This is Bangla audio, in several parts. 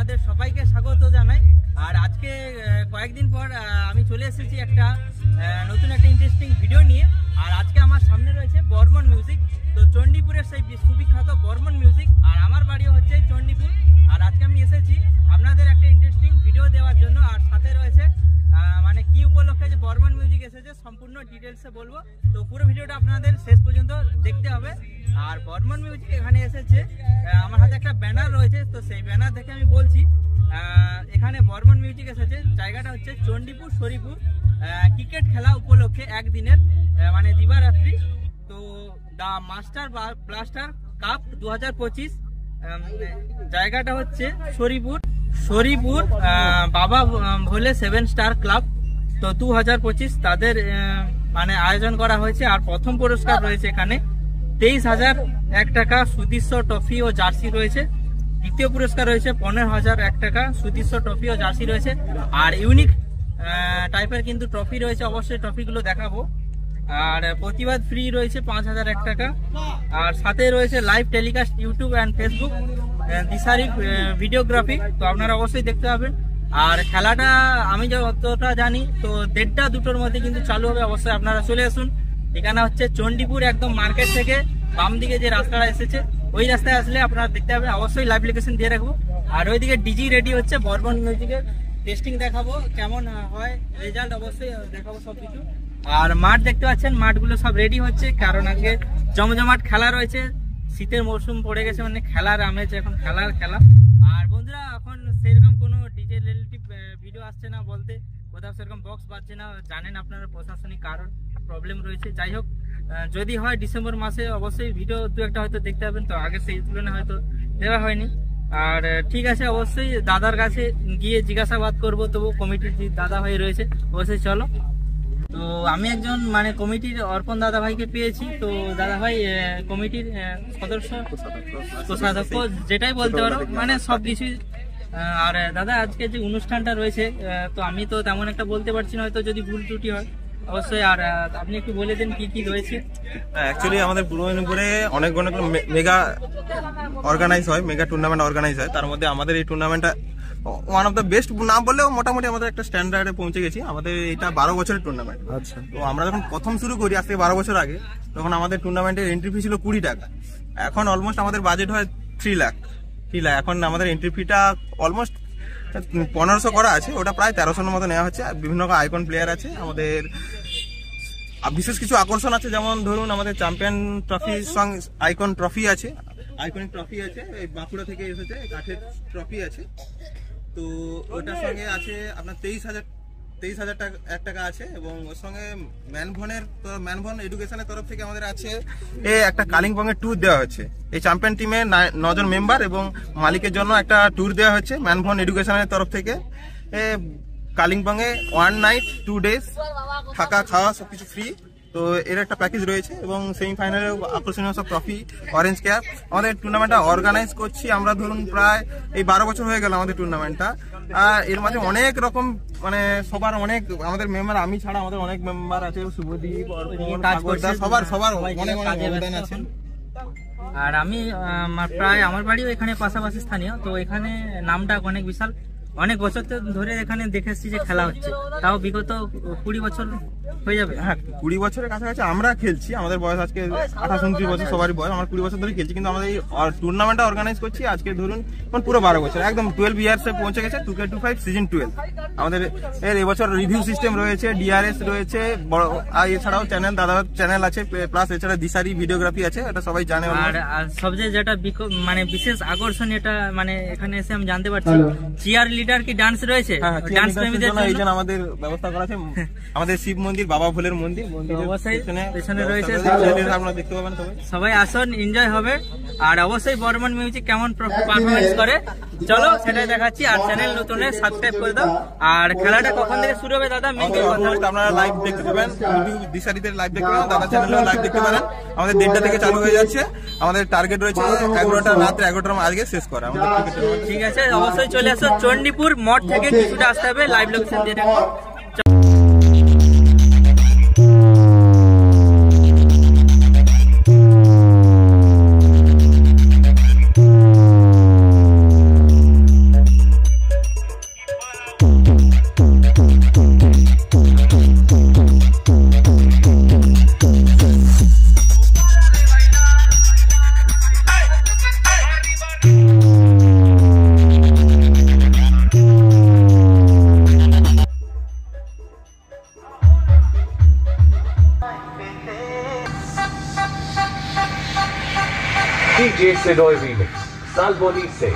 আপনাদের সবাইকে স্বাগত জানাই। আর আজকে কয়েকদিন পর আমি চলে এসেছি একটা নতুন একটা ইন্টারেস্টিং ভিডিও নিয়ে। আর আজকে আমার সামনে রয়েছে বর্মন মিউজিক। তো চণ্ডীপুরের সেই সুবিখ্যাত বর্মন মিউজিক, আর আমার বাড়িও হচ্ছে চণ্ডীপুর। আর আজকে আমি এসেছি আপনাদের একটা ইন্টারেস্টিং ভিডিও দেওয়ার জন্য। আর সাথে রয়েছে মানে কি উপলক্ষে যে বর্মন মিউজিক এসেছে সম্পূর্ণ ডিটেলসে বলবো। তো পুরো ভিডিওটা আপনাদের শেষ পর্যন্ত দেখতে হবে। আর বর্মন মিউজিক এখানে এসেছে, আমার হাতে একটা ব্যানার রয়েছে, তো সেই ব্যানার দেখে আমি বলছি এখানে বর্মন মিউজিক এসেছে। জায়গাটা হচ্ছে চণ্ডীপুর শরীপুর। ক্রিকেট খেলা উপলক্ষে একদিনের মানে দিবারাত্রি। তো দ্য মাস্টার ব্লাস্টার কাপ 2025। জায়গাটা হচ্ছে শরীপুর বাবা ভোলে 7 স্টার ক্লাব। তো 2025 তাদের মানে আয়োজন করা হয়েছে। আর প্রথম পুরস্কার রয়েছে এখানে 23,001 টাকা সুদৃশ্য ট্রফি ও জার্সি রয়েছে। দ্বিতীয় পুরস্কার রয়েছে 15,001 টাকা সুদৃশ্য ট্রফি ও জার্সি রয়েছে। আর ইউনিক টাইপের কিন্তু ট্রফি রয়েছে, অবশ্যই ট্রফিগুলো দেখাবো। আর প্রতিবাদ ফ্রি রয়েছে 5,001 টাকা। আর সাথে রয়েছে live telecast YouTube and Facebook Dishari videography. তো আপনারা অবশ্যই দেখতে পাবেন। আর খেলাটা আমি যতটা জানি তো 1:30-2টোর মধ্যে কিন্তু চালু হবে। অবশ্যই আপনারা চলে আসুন। এখানে হচ্ছে চণ্ডীপুর একদম মার্কেট থেকে বাম দিকে যে রাস্তাটা এসেছে ওই রাস্তায় আসলে আপনারা দেখতে পাবেন। অবশ্যই লাইভ লোকেশন দিয়ে রাখবো। আর ওইদিকে ডিজি রেডি হচ্ছে, বর্মন মিউজিকের টেস্টিং দেখাবো কেমন হয়, রেজাল্ট অবশ্যই দেখাবো সবকিছু। আর মাঠ দেখতে পাচ্ছেন, মাঠগুলো সব রেডি হচ্ছে, কারণ আজকে জমজমাট খেলা রয়েছে। শীতের মরশুম পড়ে গেছে, মানে খেলার আমেজ, এখন খেলা। আর বন্ধুরা এখন সেরকম কোনো ডিজে রিলেটিভ ভিডিও আসছে না, বলতে কোথাও সেরকম বক্স বাজছে না। জানেন আপনারা প্রশাসনিক কারণ প্রবলেম রয়েছে। যাই হোক, যদি হয় ডিসেম্বর মাসে অবশ্যই ভিডিও দু একটা হয়তো দেখতে পাবেন। তো আগে সেই তুলনায় হয়তো দেওয়া হয়নি। আর ঠিক আছে, অবশ্যই দাদার কাছে গিয়ে জিজ্ঞাসাবাদ করবো। তবু কমিটির যে দাদা ভাই রয়েছে, অবশ্যই চলো। তো আমি একজন মানে কমিটির অর্পণ দাদা ভাইকে পেয়েছি। তো দাদা ভাই কমিটির সদস্য, কোষাধ্যক্ষ যেটাই বলতে পারো, মানে সব কিছুই। আর দাদা আজকে যে অনুষ্ঠানটা রয়েছে, তো আমি তো তেমন একটা বলতে পারছি না, হয়তো যদি ভুল ত্রুটি হয় অবশ্যই। আর আপনি একটু বলে দেন কি কি রয়েছে। অ্যাকচুয়ালি আমাদের পূর্ব মেদিনীপুরে অনেক মেগা অর্গানাইজ হয়, মেগা টুর্নামেন্ট অর্গানাইজ হয়। তার মধ্যে আমাদের এই টুর্নামেন্টটা ওয়ান অফ দ্য বেস্ট না বললেও মোটামুটি আমাদের একটা স্ট্যান্ডার্ডে পৌঁছে গেছি। আমাদের এটা 12 বছরের টুর্নামেন্ট। আচ্ছা, তো আমরা যখন প্রথম শুরু করি আজকে 12 বছর আগে, তখন আমাদের টুর্নামেন্টের এন্ট্রি ফি ছিল 20 টাকা। এখন অলমোস্ট আমাদের বাজেট হয় 3 লাখ। এখন আমাদের এন্ট্রি ফিটা অলমোস্ট 1500 করা আছে, ওটা প্রায় 1300-এর মতো নেওয়া হচ্ছে। বিভিন্ন আইকন প্লেয়ার আছে আমাদের। বিশেষ কিছু আকর্ষণ আছে, যেমন ধরুন আমাদের চ্যাম্পিয়ন ট্রফির সঙ্গে আইকন ট্রফি আছে, আইকনিক ট্রফি আছে, এই বাঁকুড়া থেকে এসেছে, কাঠের ট্রফি আছে। তো ওটার সঙ্গে আছে আপনার 23,000 টাকা আছে। এবং ওর সঙ্গে ম্যানভন এডুকেশনের তরফ থেকে আমাদের আছে একটা কালিম্পং এর ট্যুর দেওয়া হচ্ছে। এই চ্যাম্পিয়ন টিমে 9 জন মেম্বার এবং মালিকের জন্য একটা ট্যুর দেওয়া হচ্ছে ম্যানভন এডুকেশনের তরফ থেকে। কালিম্পং এ 1 নাইট 2 ডেজ থাকা খাওয়া সবকিছু ফ্রি। তো এর একটা প্যাকেজ রয়েছে। এবং সেমিফাইনালে আকর্ষণীয় সব ট্রফি, অরেঞ্জ ক্যাপ। আমাদের টুর্নামেন্টটা অর্গানাইজ করছি আমরা ধরুন প্রায় এই 12 বছর হয়ে গেল আমাদের টুর্নামেন্টটা। এর মাঝে অনেক রকম মানে সবার অনেক আমাদের মেম্বার, আমি ছাড়া আমাদের অনেক মেম্বার আছে, শুভদীপ, সবার অনেক অবদান আছে। আর আমি প্রায় আমার বাড়িও এখানে পাশাপাশি স্থানীয়। তো এখানে নামটা অনেক বিশাল, অনেক বছর ধরে এখানে দেখে এসেছি যে খেলা হচ্ছে, তাও বিগত 20 বছর হয়ে যাবে। হ্যাঁ, 20 বছরের কাছাকাছি আমরা খেলছি। আমাদের বয়স আজকে 28-29 বছর, সবারই বয়স। আমরা 20 বছর ধরে খেলছি, কিন্তু আমাদের এই টুর্নামেন্টটা অর্গানাইজ করছি আজকে ধরুন পুরো 12 বছর, একদম 12 ইয়ার্সে পৌঁছে গেছে। 2K25 সিজন 12 আমাদের এবছর রিভিউ সিস্টেম রয়েছে, ডিআরএস রয়েছে, এছাড়াও দাদা চ্যানেল আছে, প্লাস এছাড়া দিশারি ভিডিওগ্রাফি আছে, এটা সবাই জানে। আর সবচেয়ে যেটা মানে বিশেষ আকর্ষণ, এটা মানে এখানে এসে আমি জানতে পারছি চিয়ার লিডার কি ডান্স রয়েছে। ডান্স প্রেমীদের জন্য এই জন্য আমাদের ব্যবস্থা করা আছে। আমাদের শিব মন্দির, বাবা ভোলের মন্দির, পেছনে রয়েছে, আপনারা দেখতে পাবেন। সবাই আসুন, এনজয় হবে। আর অবশ্যই বর্মন মিউজিক কেমন পারফরমেন্স করে চলো সেটাই দেখাচ্ছি। আর চ্যানেল নতুন সাবস্ক্রাইব করে দাও। আর খেলাটা কখন থেকে শুরু হবে দাদা? আপনারা লাইভ দেখতে পাবেন, দিশারিতে লাইভ দেখতে পাবেন, দাদা চ্যানেলেও লাইভ দেখতে পারেন। আমাদের 1:30 থেকে চালু হয়ে যাচ্ছে। আমাদের টার্গেট রয়েছে 11টা, রাত্রে 11টার আগে শেষ করা। ঠিক আছে, অবশ্যই চলে আসো। চণ্ডীপুর মঠ থেকে কিছুটা আসতে হবে, লাইভ লোকেশন দিয়ে রাখবো। DJ Sidoy remix, Salboni Se.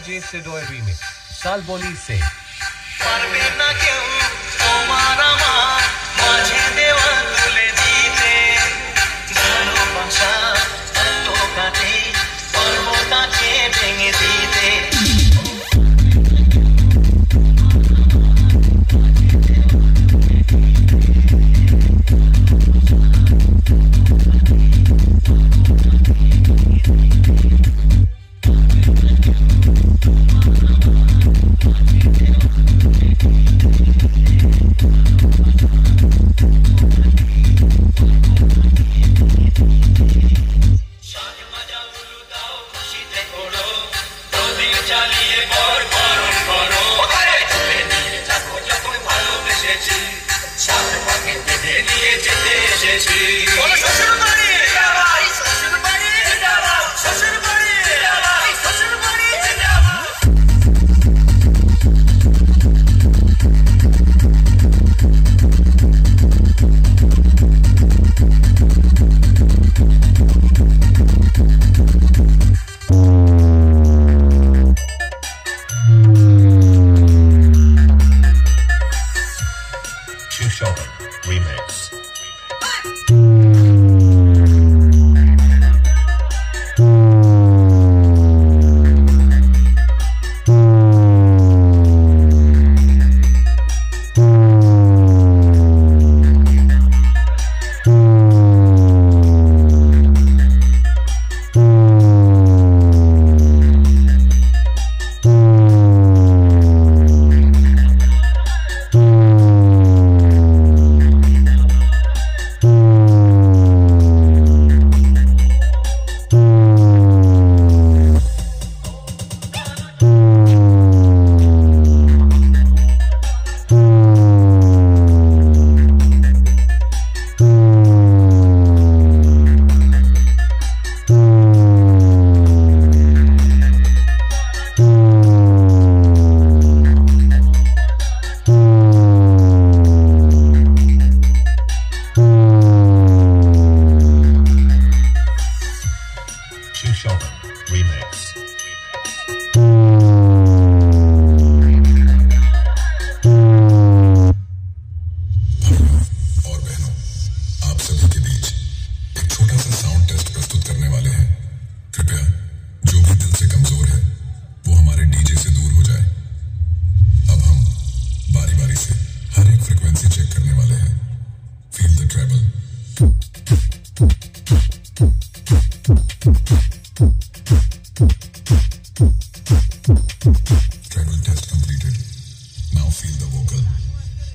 DJ Sidoy remix, Salboni Se. Remix. Treble test completed. Now feel the vocal.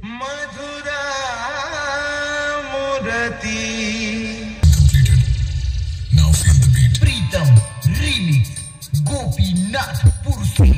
Madhura Murati. Completed. Now feel the beat. Pritam remix. Gopinath Pursi.